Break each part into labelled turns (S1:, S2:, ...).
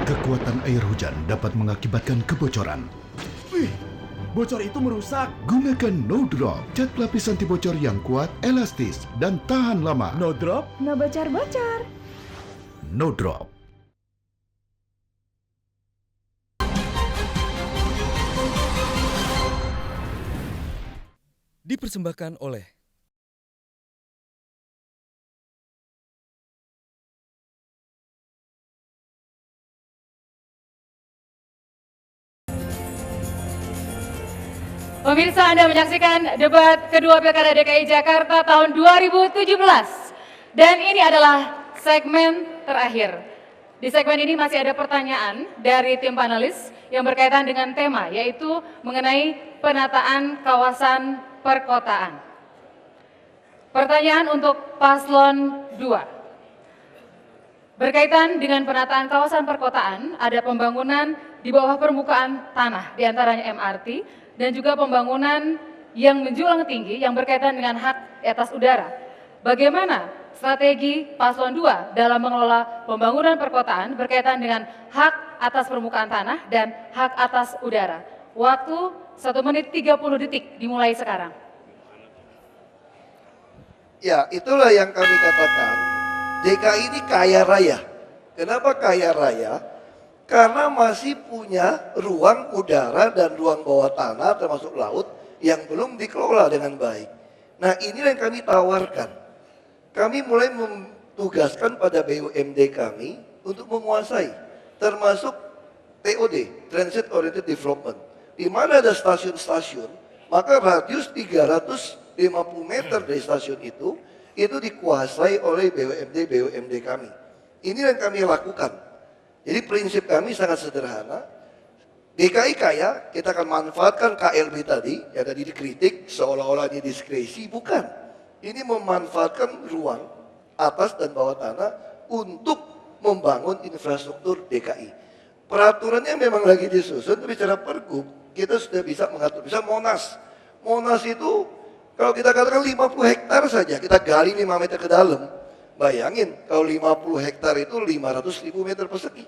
S1: Kekuatan air hujan dapat mengakibatkan kebocoran.
S2: Wih, bocor itu merusak.
S1: Gunakan No Drop, cat pelapis anti bocor yang kuat, elastis, dan tahan lama.
S2: No drop?
S3: No bocor-bocor.
S1: No Drop.
S4: Dipersembahkan oleh
S5: Pemirsa, Anda menyaksikan debat kedua Pilkada DKI Jakarta tahun 2017. Dan ini adalah segmen terakhir. Di segmen ini masih ada pertanyaan dari tim panelis yang berkaitan dengan tema, yaitu mengenai penataan kawasan perkotaan. Pertanyaan untuk paslon 2. Berkaitan dengan penataan kawasan perkotaan, ada pembangunan di bawah permukaan tanah, diantaranya MRT, dan juga pembangunan yang menjulang tinggi yang berkaitan dengan hak di atas udara. Bagaimana strategi paslon 2 dalam mengelola pembangunan perkotaan berkaitan dengan hak atas permukaan tanah dan hak atas udara? Waktu 1 menit 30 detik dimulai sekarang.
S6: Ya, itulah yang kami katakan, DKI ini kaya raya. Kenapa kaya raya? Karena masih punya ruang udara dan ruang bawah tanah termasuk laut yang belum dikelola dengan baik. Nah, inilah yang kami tawarkan. Kami mulai mentugaskan pada BUMD kami untuk menguasai, termasuk TOD, Transit Oriented Development. Di mana ada stasiun-stasiun, maka radius 350 meter dari stasiun itu dikuasai oleh BUMD kami. Ini yang kami lakukan. Jadi prinsip kami sangat sederhana. DKI kaya, kita akan manfaatkan KLB tadi, yang tadi dikritik seolah-olah ini diskresi, bukan. Ini memanfaatkan ruang atas dan bawah tanah untuk membangun infrastruktur DKI. Peraturannya memang lagi disusun, tapi secara pergub kita sudah bisa mengatur. Bisa Monas. Monas itu kalau kita katakan 50 hektar saja, kita gali 5 meter ke dalam. Bayangin, kalau 50 hektar itu 500.000 meter persegi.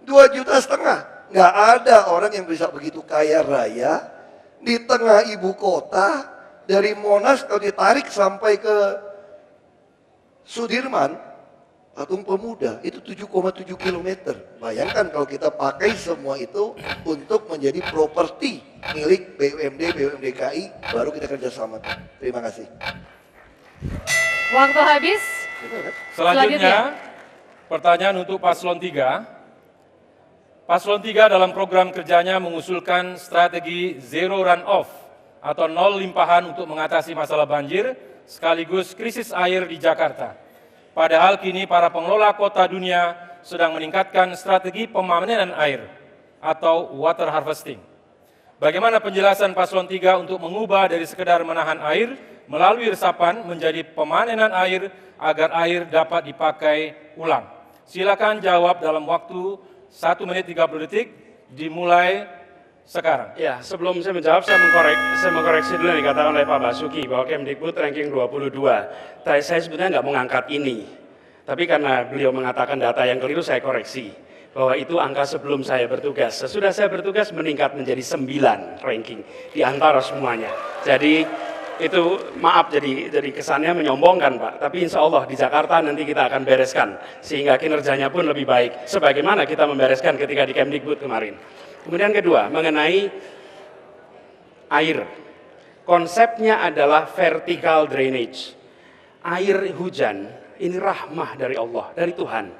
S6: 2,5 juta. Nggak ada orang yang bisa begitu kaya raya di tengah ibu kota. Dari Monas kalau ditarik sampai ke Sudirman, Patung Pemuda, itu 7,7 kilometer. Bayangkan kalau kita pakai semua itu untuk menjadi properti milik BUMD DKI, baru kita kerjasama. Terima kasih.
S5: Waktu habis.
S7: Selanjutnya, pertanyaan untuk Paslon 3. Paslon 3 dalam program kerjanya mengusulkan strategi zero runoff atau nol limpahan untuk mengatasi masalah banjir sekaligus krisis air di Jakarta. Padahal kini para pengelola kota dunia sedang meningkatkan strategi pemanenan air atau water harvesting. Bagaimana penjelasan Paslon 3 untuk mengubah dari sekedar menahan air melalui resapan menjadi pemanenan air agar air dapat dipakai ulang? Silakan jawab dalam waktu 1 menit 30 detik, dimulai sekarang.
S8: Ya, sebelum saya menjawab, saya mengkoreksi dulu yang dikatakan oleh Pak Basuki bahwa Kemdikbud ranking 22. Saya sebenarnya nggak mau ngangkat ini, tapi karena beliau mengatakan data yang keliru, saya koreksi bahwa itu angka sebelum saya bertugas. Sesudah saya bertugas meningkat menjadi 9 ranking di antara semuanya. Jadi itu maaf jadi kesannya menyombongkan Pak, tapi insya Allah di Jakarta nanti kita akan bereskan sehingga kinerjanya pun lebih baik sebagaimana kita membereskan ketika di Kemdikbud kemarin. Kemudian kedua, mengenai air. Konsepnya adalah vertical drainage. Air hujan ini rahmah dari Allah, dari Tuhan.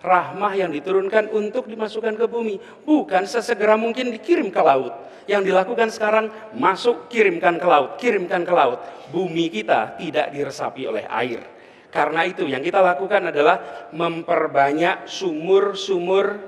S8: Rahmah yang diturunkan untuk dimasukkan ke bumi, bukan sesegera mungkin dikirim ke laut. Yang dilakukan sekarang, masuk, kirimkan ke laut, kirimkan ke laut. Bumi kita tidak diresapi oleh air. Karena itu yang kita lakukan adalah memperbanyak sumur-sumur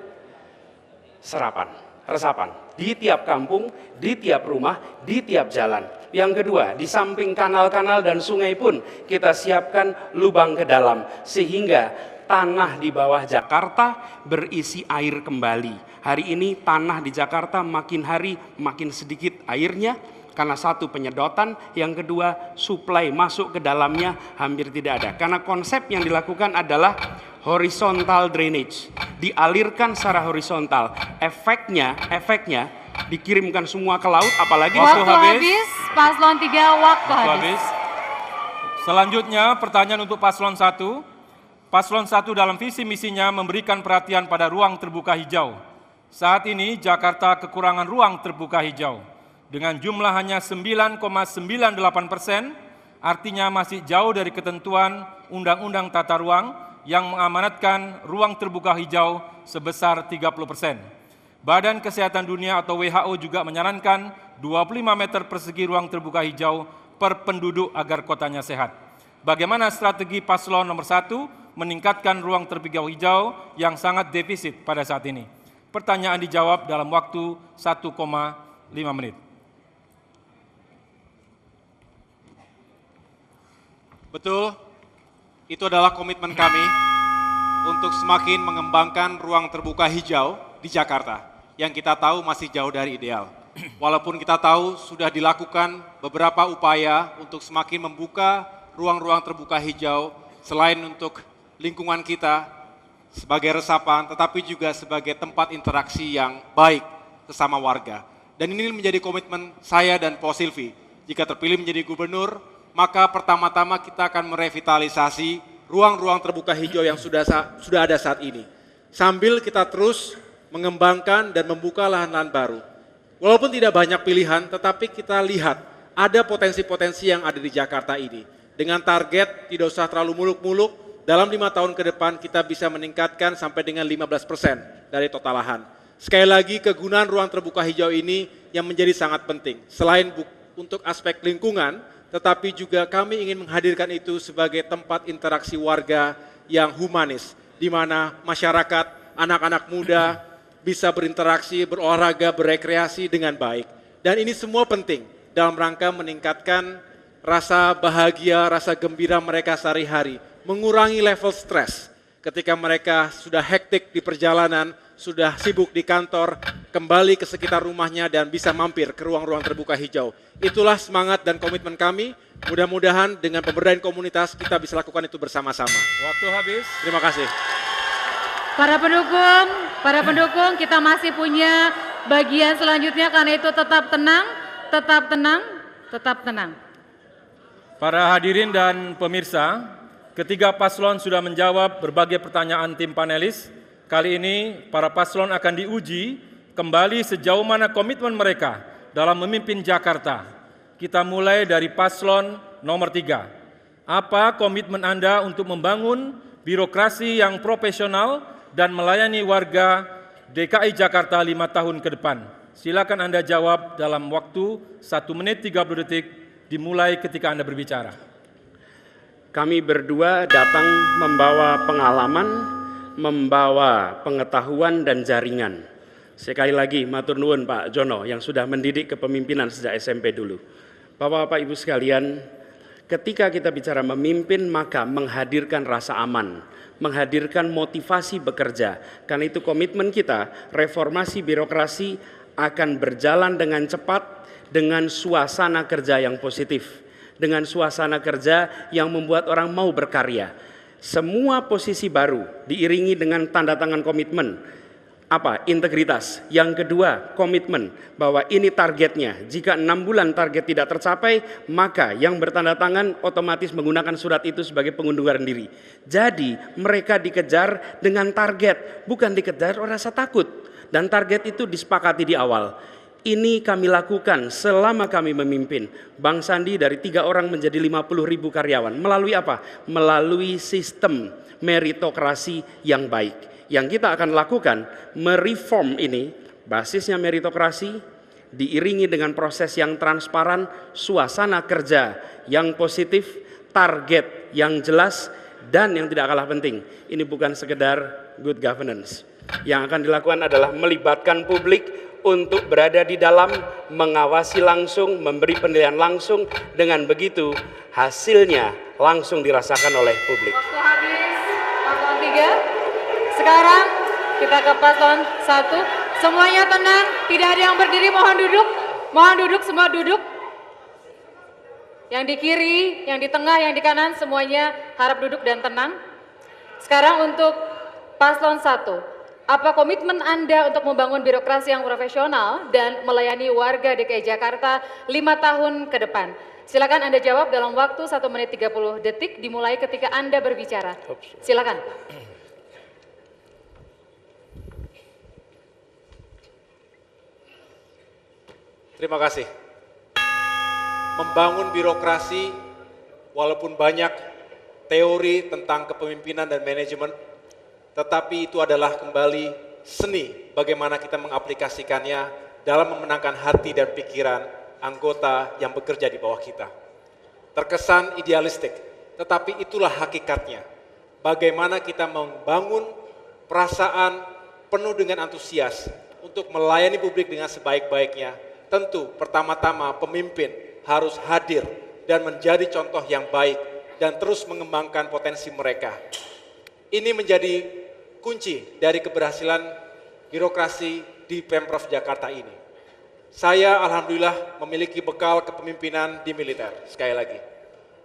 S8: resapan di tiap kampung, di tiap rumah, di tiap jalan. Yang kedua, di samping kanal-kanal dan sungai pun kita siapkan lubang ke dalam sehingga tanah di bawah Jakarta berisi air kembali. Hari ini tanah di Jakarta makin hari makin sedikit airnya karena satu penyedotan, yang kedua suplai masuk ke dalamnya hampir tidak ada. Karena konsep yang dilakukan adalah horizontal drainage. dialirkan secara horizontal. Efeknya dikirimkan semua ke laut, apalagi
S5: Waktu habis, paslon 3 waktu habis.
S7: Selanjutnya pertanyaan untuk paslon 1. Paslon 1 dalam visi misinya memberikan perhatian pada ruang terbuka hijau. Saat ini Jakarta kekurangan ruang terbuka hijau. Dengan jumlah hanya 9,98%, artinya masih jauh dari ketentuan Undang-Undang Tata Ruang yang mengamanatkan ruang terbuka hijau sebesar 30%. Badan Kesehatan Dunia atau WHO juga menyarankan 25 meter persegi ruang terbuka hijau per penduduk agar kotanya sehat. Bagaimana strategi paslon nomor 1 meningkatkan ruang terbuka hijau yang sangat defisit pada saat ini? Pertanyaan dijawab dalam waktu 1,5 menit.
S3: Betul, itu adalah komitmen kami untuk semakin mengembangkan ruang terbuka hijau di Jakarta yang kita tahu masih jauh dari ideal. Walaupun kita tahu sudah dilakukan beberapa upaya untuk semakin membuka ruang-ruang terbuka hijau selain untuk lingkungan kita sebagai resapan, tetapi juga sebagai tempat interaksi yang baik sesama warga. Dan ini menjadi komitmen saya dan Po Silvi. Jika terpilih menjadi gubernur, maka pertama-tama kita akan merevitalisasi ruang-ruang terbuka hijau yang sudah ada saat ini. Sambil kita terus mengembangkan dan membuka lahan-lahan baru. Walaupun tidak banyak pilihan, tetapi kita lihat ada potensi-potensi yang ada di Jakarta ini. Dengan target tidak usah terlalu muluk-muluk, dalam 5 tahun ke depan kita bisa meningkatkan sampai dengan 15% dari total lahan. Sekali lagi kegunaan ruang terbuka hijau ini yang menjadi sangat penting. Selain untuk aspek lingkungan, tetapi juga kami ingin menghadirkan itu sebagai tempat interaksi warga yang humanis, di mana masyarakat, anak-anak muda bisa berinteraksi, berolahraga, berekreasi dengan baik. Dan ini semua penting dalam rangka meningkatkan rasa bahagia, rasa gembira mereka sehari-hari, mengurangi level stres ketika mereka sudah hektik di perjalanan, sudah sibuk di kantor, kembali ke sekitar rumahnya dan bisa mampir ke ruang-ruang terbuka hijau. Itulah semangat dan komitmen kami. Mudah-mudahan dengan pemberdayaan komunitas kita bisa lakukan itu bersama-sama.
S7: Waktu habis.
S3: Terima kasih.
S5: Para pendukung, kita masih punya bagian selanjutnya, karena itu tetap tenang, tetap tenang, tetap tenang.
S7: Para hadirin dan pemirsa, ketiga paslon sudah menjawab berbagai pertanyaan tim panelis. Kali ini para paslon akan diuji kembali sejauh mana komitmen mereka dalam memimpin Jakarta. Kita mulai dari paslon nomor 3. Apa komitmen Anda untuk membangun birokrasi yang profesional dan melayani warga DKI Jakarta 5 tahun ke depan? Silakan Anda jawab dalam waktu 1 menit 30 detik dimulai ketika Anda berbicara.
S8: Kami berdua datang membawa pengalaman, membawa pengetahuan dan jaringan. Sekali lagi matur nuwun Pak Jono yang sudah mendidik kepemimpinan sejak SMP dulu. Bapak-bapak Ibu sekalian, ketika kita bicara memimpin maka menghadirkan rasa aman, menghadirkan motivasi bekerja. Karena itu komitmen kita, reformasi birokrasi akan berjalan dengan cepat dengan suasana kerja yang positif, dengan suasana kerja yang membuat orang mau berkarya. Semua posisi baru diiringi dengan tanda tangan komitmen. Apa? Integritas. Yang kedua, komitmen bahwa ini targetnya. Jika 6 bulan target tidak tercapai, maka yang bertanda tangan otomatis menggunakan surat itu sebagai pengunduran diri. Jadi mereka dikejar dengan target, bukan dikejar oleh rasa takut. Dan target itu disepakati di awal. Ini kami lakukan selama kami memimpin. Bang Sandi dari 3 orang menjadi 50.000 karyawan. Melalui apa? Melalui sistem meritokrasi yang baik. Yang kita akan lakukan, mereform ini, basisnya meritokrasi, diiringi dengan proses yang transparan, suasana kerja yang positif, target yang jelas, dan yang tidak kalah penting, ini bukan sekedar good governance. Yang akan dilakukan adalah melibatkan publik untuk berada di dalam, mengawasi langsung, memberi penilaian langsung, dengan begitu hasilnya langsung dirasakan oleh publik.
S5: Waktu habis, paslon 3. Sekarang kita ke paslon 1. Semuanya tenang, tidak ada yang berdiri, mohon duduk. Mohon duduk, semua duduk. Yang di kiri, yang di tengah, yang di kanan, semuanya harap duduk dan tenang. Sekarang untuk paslon 1. Apa komitmen Anda untuk membangun birokrasi yang profesional dan melayani warga DKI Jakarta 5 tahun ke depan? Silakan Anda jawab dalam waktu 1 menit 30 detik dimulai ketika Anda berbicara. Silakan.
S3: Terima kasih. Membangun birokrasi, walaupun banyak teori tentang kepemimpinan dan manajemen, tetapi itu adalah kembali seni bagaimana kita mengaplikasikannya dalam memenangkan hati dan pikiran anggota yang bekerja di bawah kita. Terkesan idealistik, tetapi itulah hakikatnya. Bagaimana kita membangun perasaan penuh dengan antusias untuk melayani publik dengan sebaik-baiknya. Tentu pertama-tama pemimpin harus hadir dan menjadi contoh yang baik dan terus mengembangkan potensi mereka. Ini menjadi kunci dari keberhasilan birokrasi di Pemprov Jakarta ini. Saya alhamdulillah memiliki bekal kepemimpinan di militer, sekali lagi,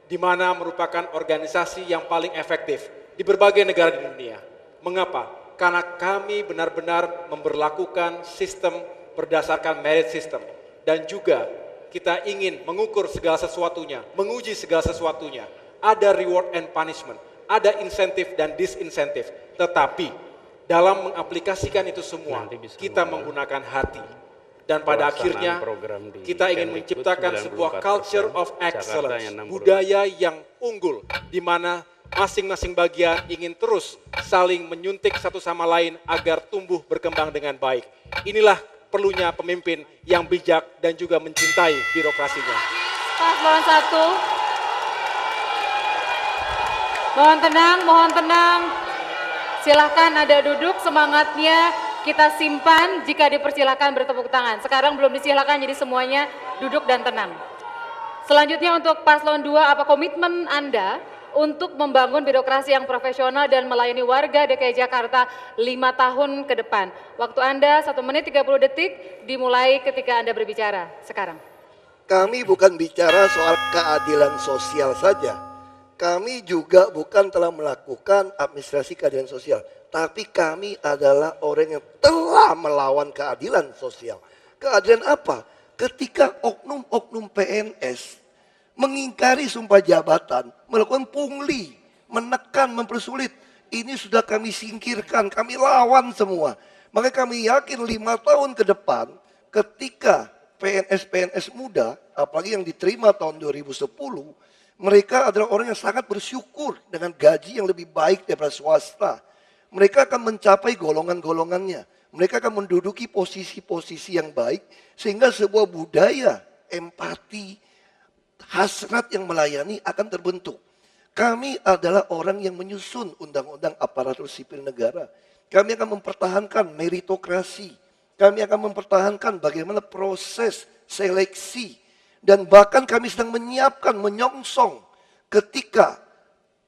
S3: di mana merupakan organisasi yang paling efektif di berbagai negara di dunia. Mengapa? Karena kami benar-benar memberlakukan sistem berdasarkan merit system, dan juga kita ingin mengukur segala sesuatunya, menguji segala sesuatunya. Ada reward and punishment, ada insentif dan disinsentif, tetapi dalam mengaplikasikan itu semua kita menggunakan hati. Dan pada akhirnya kita ingin menciptakan sebuah culture of excellence, budaya yang unggul, di mana masing-masing bagian ingin terus saling menyuntik satu sama lain agar tumbuh berkembang dengan baik. Inilah perlunya pemimpin yang bijak dan juga mencintai birokrasinya.
S5: Paslon 1. Mohon tenang, mohon tenang. Silahkan Anda duduk, semangatnya kita simpan, jika dipersilahkan bertepuk tangan. Sekarang belum disilahkan, jadi semuanya duduk dan tenang. Selanjutnya untuk Paslon 2, apa komitmen Anda untuk membangun birokrasi yang profesional dan melayani warga DKI Jakarta 5 tahun ke depan? Waktu Anda 1 menit 30 detik dimulai ketika Anda berbicara sekarang.
S6: Kami bukan bicara soal keadilan sosial saja. Kami juga bukan telah melakukan administrasi keadilan sosial, tapi kami adalah orang yang telah melawan keadilan sosial. Keadilan apa? Ketika oknum-oknum PNS mengingkari sumpah jabatan, melakukan pungli, menekan, mempersulit, ini sudah kami singkirkan, kami lawan semua. Maka kami yakin 5 tahun ke depan, ketika PNS-PNS muda, apalagi yang diterima tahun 2010, mereka adalah orang yang sangat bersyukur dengan gaji yang lebih baik daripada swasta. Mereka akan mencapai golongan-golongannya. Mereka akan menduduki posisi-posisi yang baik, sehingga sebuah budaya, empati, hasrat yang melayani akan terbentuk. Kami adalah orang yang menyusun undang-undang aparatur sipil negara. Kami akan mempertahankan meritokrasi. Kami akan mempertahankan bagaimana proses seleksi. Dan bahkan kami sedang menyiapkan, menyongsong ketika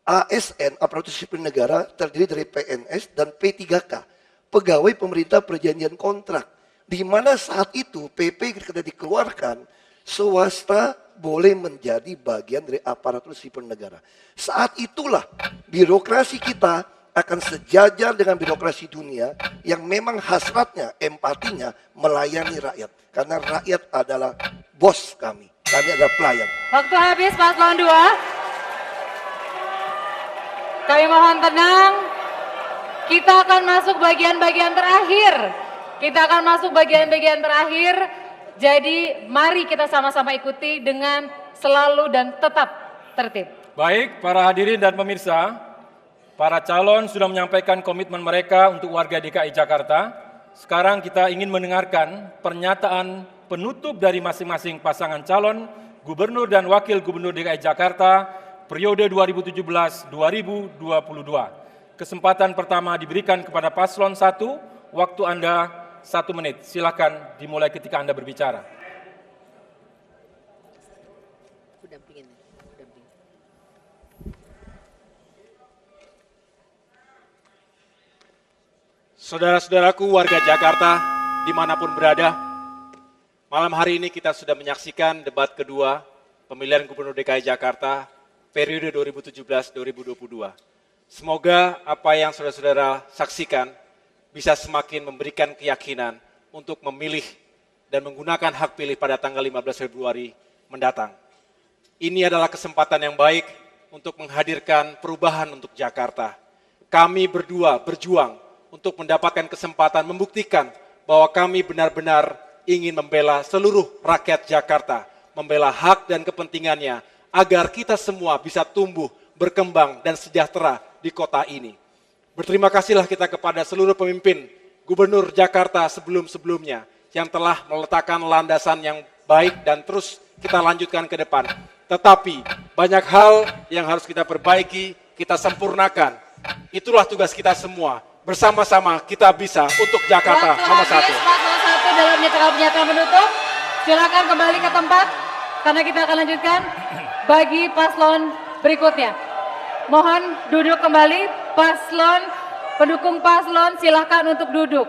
S6: ASN, aparatur sipil negara, terdiri dari PNS dan P3K, pegawai pemerintah perjanjian kontrak. Di mana saat itu PP ketika dikeluarkan, swasta boleh menjadi bagian dari aparatur sipil negara. Saat itulah birokrasi kita akan sejajar dengan birokrasi dunia yang memang hasratnya, empatinya melayani rakyat. Karena rakyat adalah bos kami. Kami adalah pelayan.
S5: Waktu habis Paslon 2. Kami mohon tenang. Kita akan masuk bagian-bagian terakhir. Kita akan masuk bagian-bagian terakhir. Jadi mari kita sama-sama ikuti dengan selalu dan tetap tertib.
S7: Baik, para hadirin dan pemirsa, para calon sudah menyampaikan komitmen mereka untuk warga DKI Jakarta. Sekarang kita ingin mendengarkan pernyataan penutup dari masing-masing pasangan calon Gubernur dan Wakil Gubernur DKI Jakarta periode 2017-2022. Kesempatan pertama diberikan kepada Paslon 1, waktu Anda 1 menit. Silakan dimulai ketika Anda berbicara.
S3: Saudara-saudaraku warga Jakarta, dimanapun berada, malam hari ini kita sudah menyaksikan debat kedua pemilihan Gubernur DKI Jakarta periode 2017-2022. Semoga apa yang saudara-saudara saksikan bisa semakin memberikan keyakinan untuk memilih dan menggunakan hak pilih pada tanggal 15 Februari mendatang. Ini adalah kesempatan yang baik untuk menghadirkan perubahan untuk Jakarta. Kami berdua berjuang untuk mendapatkan kesempatan membuktikan bahwa kami benar-benar ingin membela seluruh rakyat Jakarta, membela hak dan kepentingannya, agar kita semua bisa tumbuh, berkembang, dan sejahtera di kota ini. Berterima kasihlah kita kepada seluruh pemimpin Gubernur Jakarta sebelum-sebelumnya yang telah meletakkan landasan yang baik dan terus kita lanjutkan ke depan. Tetapi banyak hal yang harus kita perbaiki, kita sempurnakan. Itulah tugas kita semua. Bersama-sama kita bisa untuk Jakarta nomor 1.
S5: Paslon 1 dalam pernyataan penutup. Silakan kembali ke tempat karena kita akan lanjutkan bagi paslon berikutnya. Mohon duduk kembali, paslon, pendukung paslon silakan untuk duduk.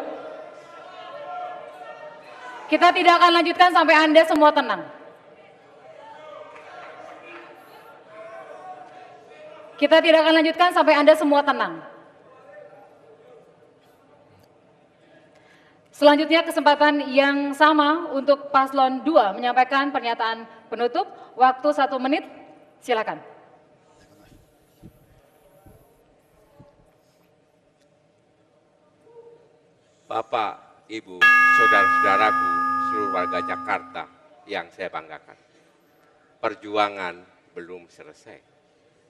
S5: Kita tidak akan lanjutkan sampai Anda semua tenang. Kita tidak akan lanjutkan sampai Anda semua tenang. Selanjutnya kesempatan yang sama untuk paslon 2 menyampaikan pernyataan penutup. Waktu 1 menit, silakan.
S4: Bapak, Ibu, saudara-saudaraku, seluruh warga Jakarta yang saya banggakan. Perjuangan belum selesai.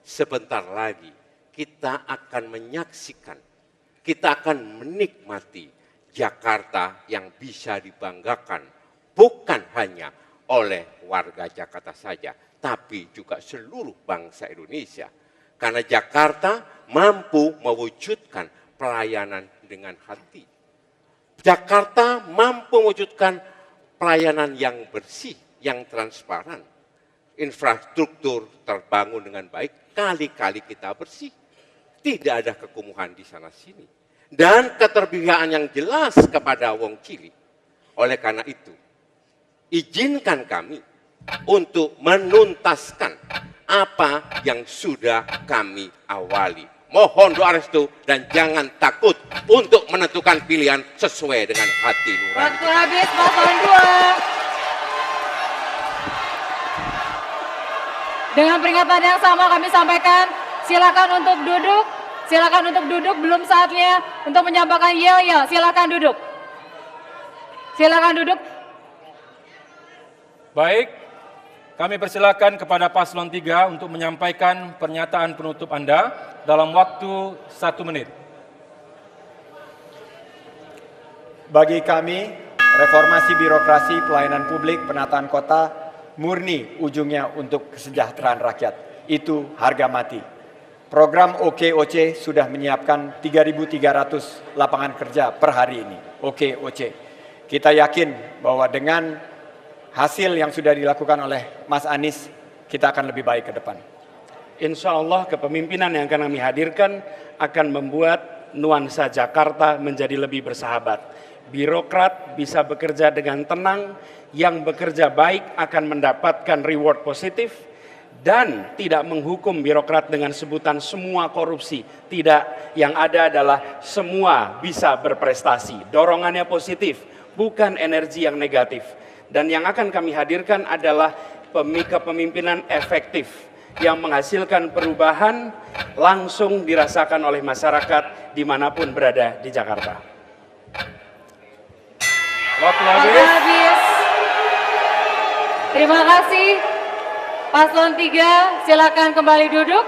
S4: Sebentar lagi kita akan menyaksikan, kita akan menikmati Jakarta yang bisa dibanggakan bukan hanya oleh warga Jakarta saja, tapi juga seluruh bangsa Indonesia. Karena Jakarta mampu mewujudkan pelayanan dengan hati. Jakarta mampu mewujudkan pelayanan yang bersih, yang transparan. Infrastruktur terbangun dengan baik, kali-kali kita bersih. Tidak ada kekumuhan di sana-sini. Dan keterpihakan yang jelas kepada wong cilik. Oleh karena itu, izinkan kami untuk menuntaskan apa yang sudah kami awali. Mohon doa restu dan jangan takut untuk menentukan pilihan sesuai dengan hati nurani.
S5: Waktu habis paslon 2. Dengan peringatan yang sama kami sampaikan, silakan untuk duduk. Silakan untuk duduk, belum saatnya untuk menyampaikan yel-yel. Silakan duduk. Silakan duduk.
S7: Baik, kami persilakan kepada paslon 3 untuk menyampaikan pernyataan penutup Anda dalam waktu 1 menit.
S9: Bagi kami, reformasi birokrasi pelayanan publik penataan kota murni ujungnya untuk kesejahteraan rakyat. Itu harga mati. Program OKOC sudah menyiapkan 3.300 lapangan kerja per hari ini. OKOC. Kita yakin bahwa dengan hasil yang sudah dilakukan oleh Mas Anies, kita akan lebih baik ke depan.
S8: Insya Allah kepemimpinan yang akan kami hadirkan akan membuat nuansa Jakarta menjadi lebih bersahabat. Birokrat bisa bekerja dengan tenang, yang bekerja baik akan mendapatkan reward positif, dan tidak menghukum birokrat dengan sebutan semua korupsi. Tidak, yang ada adalah semua bisa berprestasi. Dorongannya positif, bukan energi yang negatif. Dan yang akan kami hadirkan adalah kepemimpinan efektif yang menghasilkan perubahan langsung dirasakan oleh masyarakat dimanapun berada di Jakarta.
S7: Waktu
S5: Waktu
S7: habis.
S5: habis. Terima kasih. Paslon 3 silakan kembali duduk.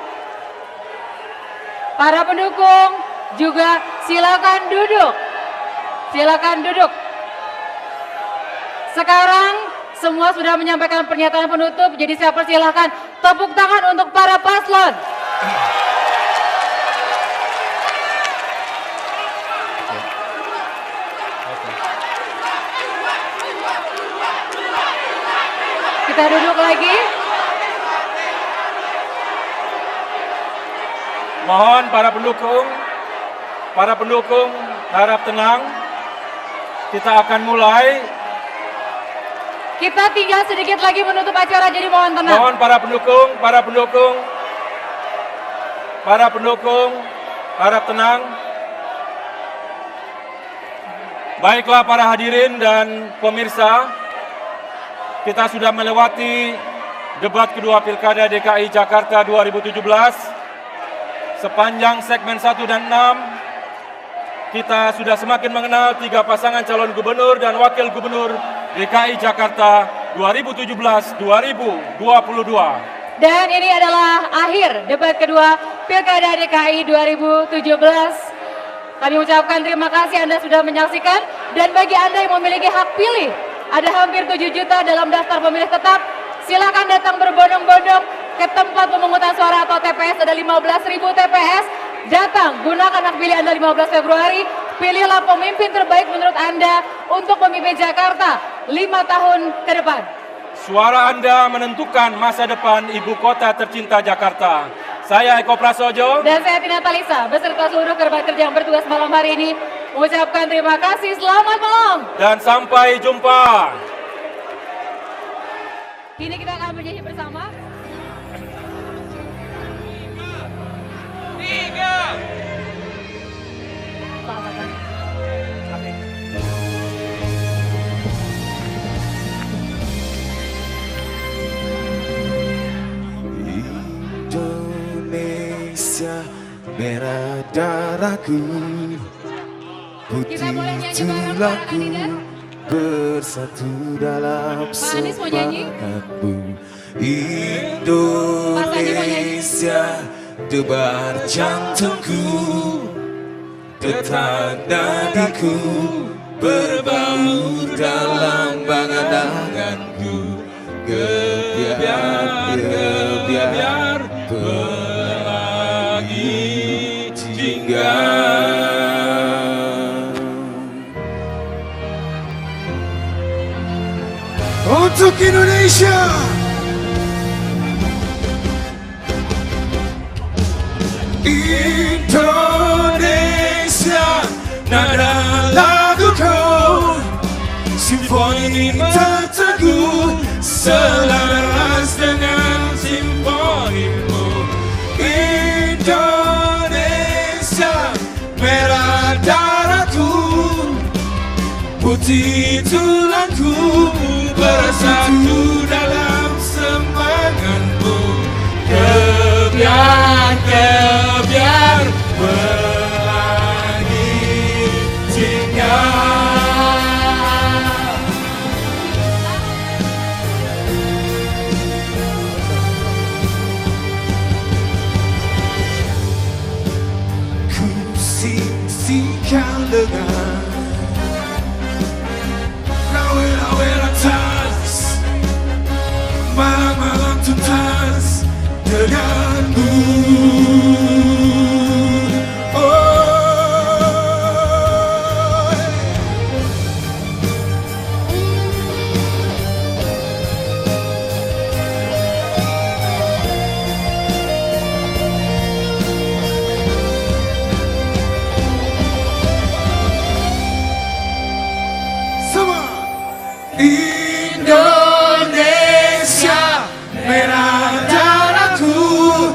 S5: Para pendukung juga silakan duduk. Silakan duduk. Sekarang semua sudah menyampaikan pernyataan penutup, jadi saya persilahkan tepuk tangan untuk para paslon. Kita duduk lagi.
S7: Mohon para pendukung harap tenang. Kita akan mulai.
S5: Kita tinggal sedikit lagi menutup acara, jadi mohon tenang.
S7: Mohon para pendukung harap tenang. Baiklah para hadirin dan pemirsa, kita sudah melewati debat kedua Pilkada DKI Jakarta 2017. Sepanjang segmen 1 dan 6, kita sudah semakin mengenal 3 pasangan calon gubernur dan wakil gubernur DKI Jakarta 2017-2022.
S5: Dan ini adalah akhir debat kedua Pilkada DKI 2017. Kami ucapkan terima kasih Anda sudah menyaksikan, dan bagi Anda yang memiliki hak pilih, ada hampir 7 juta dalam daftar pemilih tetap. Silakan datang berbondong-bondong ke tempat pemungutan suara atau TPS, ada 15.000 TPS. Datang, gunakan hak pilih Anda 15 Februari, pilihlah pemimpin terbaik menurut Anda untuk memimpin Jakarta 5 tahun ke depan.
S7: Suara Anda menentukan masa depan ibu kota tercinta Jakarta. Saya Eko Prasojo.
S5: Dan saya Tina Talisa, beserta seluruh kerabat kerja yang bertugas malam hari ini, mengucapkan terima kasih, selamat malam.
S7: Dan sampai jumpa.
S5: Kini kita akan bernyanyi bersama.
S10: Indonesia merah darahku, putih tulangku, bersatu dalam semangatmu. Indonesia debar jantungku, detak nadiku, berbaur dalam bangan-banganku. Gebiar pelangi jingga. Untuk Indonesia. Indonesia, nada laguku, simfoni terteguh, selaras dengan simfonimu. Indonesia, merah darahku, putih tulangku, bersatu dalam semangatmu. Kebiar pelangi jingga. Ku singsikan lengan, rawe-rawe atas, malam-malam tuntas denganmu. Indonesia, merah darahku,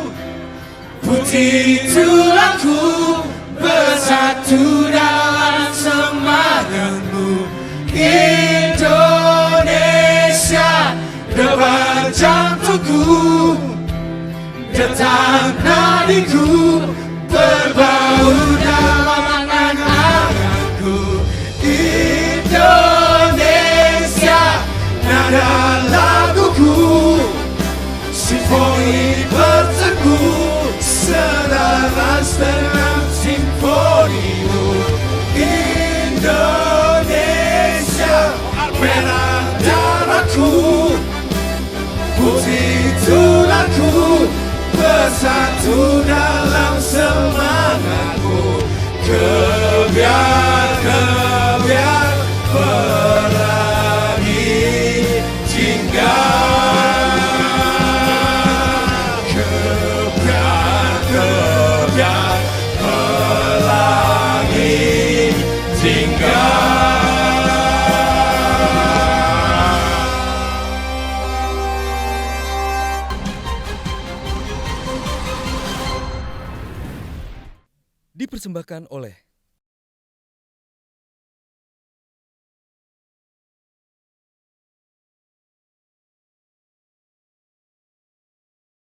S10: putih tulangku, bersatu dalam semangatmu. Indonesia, debar jantungku, detak nadiku, berbaur dalam angan-anganku. Indonesia, nada laguku, simfoni berteguh, selaras dengan simfonimu. Indonesia, merah darahku, putih tulangku, bersatu dalam semangatmu. Kebiar pelangi jingga. Kebiar pelangi jingga.
S11: Dipersembahkan oleh